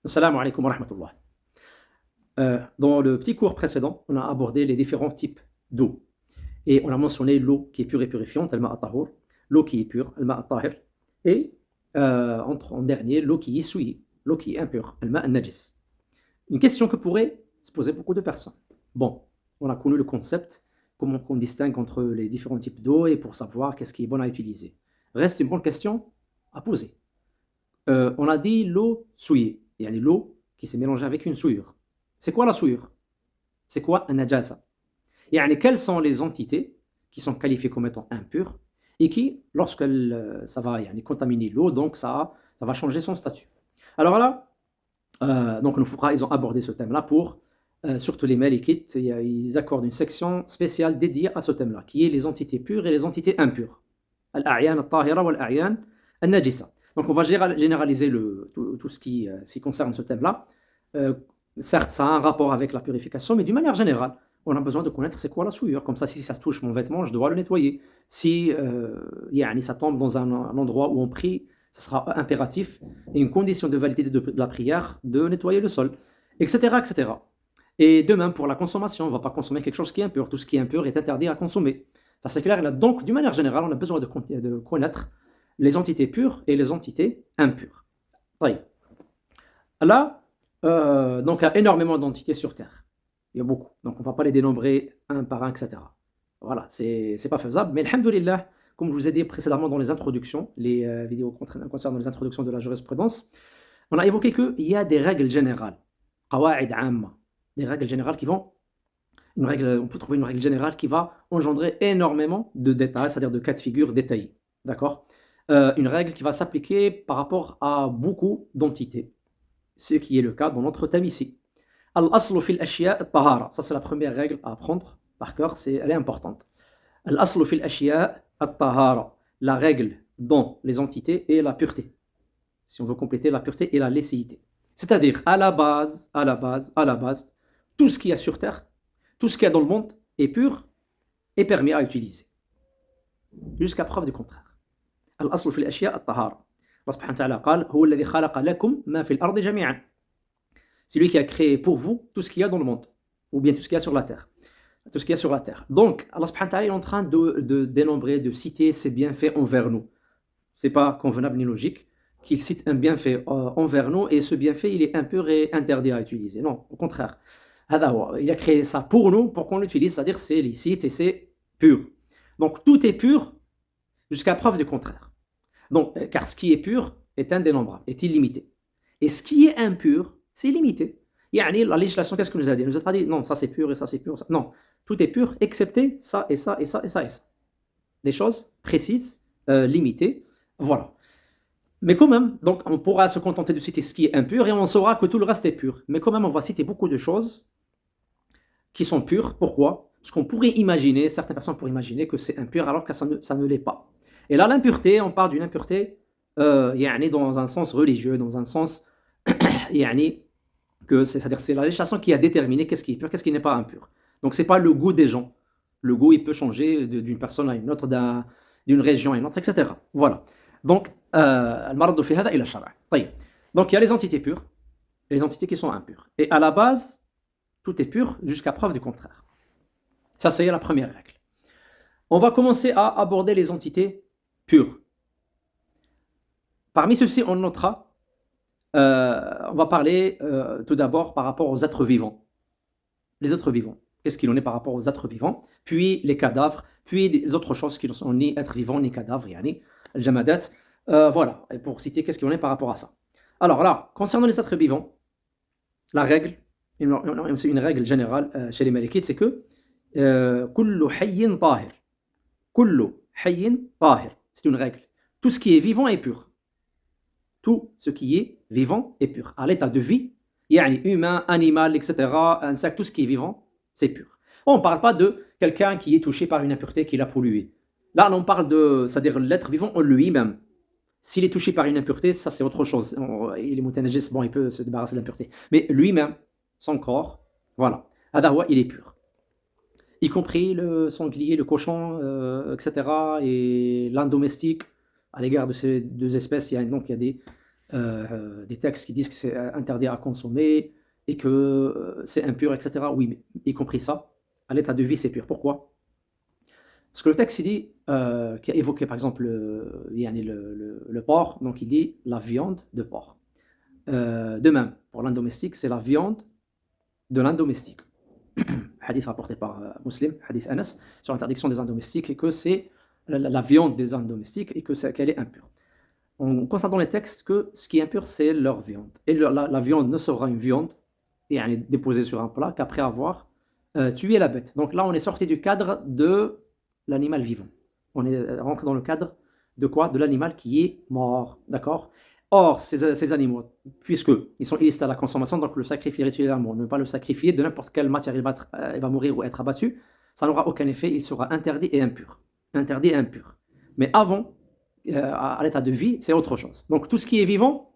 Assalamu alaikum wa rahmatullah. Dans le petit cours précédent, on a abordé les différents types d'eau. Et on a mentionné l'eau qui est pure et purifiante, al-ma' at-tahur, l'eau qui est pure, al-ma' at-tahir, et en dernier, l'eau qui est souillée, l'eau qui est impure, al-ma' an-najis. Une question que pourraient se poser beaucoup de personnes. Bon, on a connu le concept, comment on distingue entre les différents types d'eau et pour savoir qu'est-ce qui est bon à utiliser. Reste une bonne question à poser. On a dit l'eau souillée, il y a l'eau qui s'est mélangée avec une souillure. C'est quoi la souillure? C'est quoi un najasa? Yani, quelles sont les entités qui sont qualifiées comme étant impures et qui, lorsque ça va contaminer l'eau, donc ça va changer son statut. Alors là, donc nos fuqaha, ils ont abordé ce thème-là pour, surtout les malikites, ils accordent une section spéciale dédiée à ce thème-là, qui est les entités pures et les entités impures. Al-a'yan al-tahira wal-a'yan al-najisa. Donc on va généraliser tout ce qui concerne ce thème-là. Certes, ça a un rapport avec la purification, mais d'une manière générale, on a besoin de connaître c'est quoi la souillure. Comme ça, si ça se touche mon vêtement, je dois le nettoyer. Si ça tombe dans un endroit où on prie, ça sera impératif et une condition de validité de la prière de nettoyer le sol, etc., etc. Et de même pour la consommation, on ne va pas consommer quelque chose qui est impur. Tout ce qui est impur est interdit à consommer. Ça c'est clair. Donc, d'une manière générale, on a besoin de connaître les entités pures et les entités impures. Là, donc il y a énormément d'entités sur Terre. Il y a beaucoup. Donc on ne va pas les dénombrer un par un, etc. Voilà, c'est pas faisable. Mais alhamdoulilah, comme je vous ai dit précédemment dans les introductions, les vidéos concernant les introductions de la jurisprudence, on a évoqué qu'il y a des règles générales. Qawa'id amma. Des règles générales qui vont. On peut trouver une règle générale qui va engendrer énormément de détails, c'est-à-dire de cas de figure détaillés. D'accord? Une règle qui va s'appliquer par rapport à beaucoup d'entités. Ce qui est le cas dans notre thème ici. Al-aslu fil ashya at-tahara. Ça, c'est la première règle à apprendre par cœur, elle est importante. Al-aslu fil ashya at-tahara. La règle dans les entités est la pureté. Si on veut compléter la pureté et la licéité. C'est-à-dire, à la base, tout ce qu'il y a sur Terre, tout ce qu'il y a dans le monde est pur et permis à utiliser. Jusqu'à preuve du contraire. Al-aslu fil ashya at-tahara. Allah subhanahu wa ta'ala قال هو الذي خلق لكم ما في الأرض جميعا. C'est lui qui a créé pour vous tout ce qu'il y a dans le monde, ou bien tout ce qu'il y a sur la terre. Tout ce qu'il y a sur la terre. Donc, Allah subhanahu wa ta'ala est en train de dénombrer, de citer ses bienfaits envers nous. C'est pas convenable ni logique qu'il cite un bienfait envers nous et ce bienfait il est impur et interdit à utiliser. Non, au contraire. Il a créé ça pour nous, pour qu'on l'utilise, c'est-à-dire c'est licite et c'est pur. Donc tout est pur jusqu'à preuve du contraire. Donc, car ce qui est pur est indénombrable, est illimité. Et ce qui est impur, c'est limité. Yani, la législation, qu'est-ce qu'elle nous a dit? Elle nous a pas dit non, ça c'est pur et ça c'est pur. Ça. Non, tout est pur excepté ça et ça et ça et ça et ça. Des choses précises, limitées. Voilà. Mais quand même, donc on pourra se contenter de citer ce qui est impur et on saura que tout le reste est pur. Mais quand même, on va citer beaucoup de choses qui sont pures. Pourquoi? Parce qu'on pourrait imaginer, certaines personnes pourraient imaginer que c'est impur alors que ça ne l'est pas. Et là, l'impureté, on parle d'une impureté dans un sens religieux, dans un sens c'est-à-dire c'est la législation qui a déterminé qu'est-ce qui est pur, qu'est-ce qui n'est pas impur. Donc c'est pas le goût des gens. Le goût, il peut changer d'une personne à une autre, d'une région à une autre, etc. Voilà. Donc, al-maradu fi hada ila shara'. Donc il y a les entités pures et les entités qui sont impures. Et à la base, tout est pur jusqu'à preuve du contraire. Ça, c'est la première règle. On va commencer à aborder les entités pures. Parmi ceux-ci, on notera, on va parler tout d'abord par rapport aux êtres vivants. Les êtres vivants. Qu'est-ce qu'il en est par rapport aux êtres vivants? Puis les cadavres, puis les autres choses qui ne sont ni êtres vivants ni cadavres, al-jamadat. Voilà, et pour citer qu'est-ce qu'il en est par rapport à ça. Alors là, concernant les êtres vivants, la règle, c'est une règle générale chez les malikites, c'est que kullu hayyin tahir. Kullu hayyin tahir. C'est une règle. Tout ce qui est vivant est pur. Tout ce qui est vivant est pur. À l'état de vie, humain, animal, etc., insecte, tout ce qui est vivant, c'est pur. On ne parle pas de quelqu'un qui est touché par une impureté qui l'a pollué. Là, on parle c'est-à-dire l'être vivant en lui-même. S'il est touché par une impureté, ça c'est autre chose. Il est mutanajis, bon, il peut se débarrasser de l'impureté. Mais lui-même, son corps, voilà. Adawa, il est pur. Y compris le sanglier, le cochon, etc. et l'âne domestique. À l'égard de ces deux espèces, donc il y a des textes qui disent que c'est interdit à consommer et que c'est impur, etc. Oui, mais y compris ça, à l'état de vie, c'est pur. Pourquoi? Parce que le texte, il dit, qui a évoqué par exemple yani le porc, donc il dit la viande de porc. De même, pour l'un domestique, c'est la viande de l'un domestique. Hadith rapporté par Muslim, hadith Anas, sur l'interdiction des indes domestiques et que c'est la viande des indes domestiques et qu'elle est impure. On constate dans les textes que ce qui est impur, c'est leur viande. Et la viande ne sera une viande et elle est déposée sur un plat qu'après avoir tué la bête. Donc là, on est sorti du cadre de l'animal vivant. On est rentré dans le cadre de quoi? De l'animal qui est mort. D'accord? Or, ces animaux, puisqu'ils sont illicites à la consommation, donc le sacrifier rituellement, ne pas le sacrifier de n'importe quelle matière, il va mourir ou être abattu, ça n'aura aucun effet, il sera interdit et impur. Interdit et impur. Mais avant, à l'état de vie, c'est autre chose. Donc tout ce qui est vivant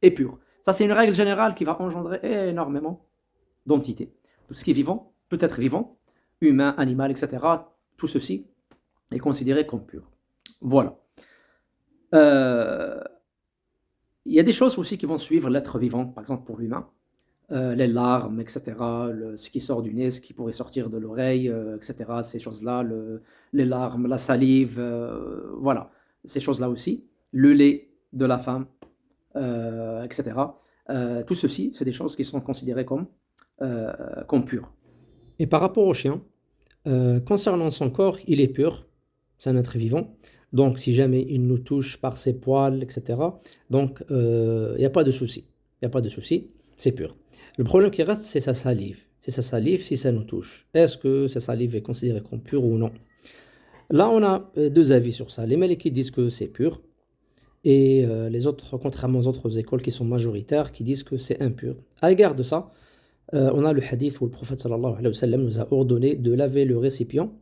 est pur. Ça, c'est une règle générale qui va engendrer énormément d'entités. Tout ce qui est vivant peut être vivant, humain, animal, etc. Tout ceci est considéré comme pur. Voilà. Il y a des choses aussi qui vont suivre l'être vivant, par exemple pour l'humain. Les larmes, etc., ce qui sort du nez, ce qui pourrait sortir de l'oreille, etc., ces choses-là, les larmes, la salive, voilà, ces choses-là aussi. Le lait de la femme, etc. Tout ceci, c'est des choses qui sont considérées comme pures. Et par rapport au chien, concernant son corps, il est pur, c'est un être vivant. Donc, si jamais il nous touche par ses poils, etc., donc il n'y a pas de souci. Il n'y a pas de souci, c'est pur. Le problème qui reste, c'est sa salive. C'est sa salive si ça nous touche. Est-ce que sa salive est considérée comme pure ou non? Là, on a deux avis sur ça. Les Malikites disent que c'est pur. Et les autres, contrairement aux autres écoles qui sont majoritaires, qui disent que c'est impur. À l'égard de ça, on a le hadith où le prophète sallallahu alayhi wa sallam nous a ordonné de laver le récipient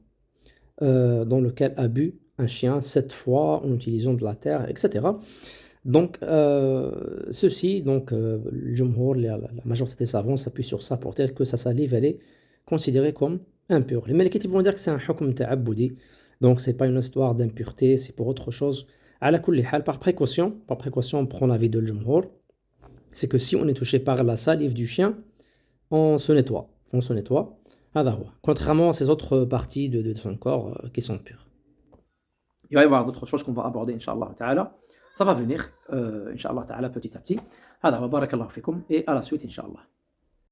dans lequel a bu un chien 7 fois en utilisant de la terre, etc. Donc, ceci, donc, le jumhur, la majorité des savants s'appuient sur ça pour dire que sa salive, elle est considérée comme impure. Les Malikites ils vont dire que c'est un hukm ta'abbudi, donc c'est pas une histoire d'impureté, c'est pour autre chose. Ala kulli hal, par précaution, on prend l'avis de le jumhur, c'est que si on est touché par la salive du chien, on se nettoie. On se nettoie. Hada huwa. Contrairement à ces autres parties de son corps qui sont pures. Il va y avoir d'autres choses qu'on va aborder, Inch'Allah Ta'ala. Ça va venir, Inch'Allah Ta'ala, petit à petit. Hada huwa, barakallahu fikum, et à la suite, Inch'Allah.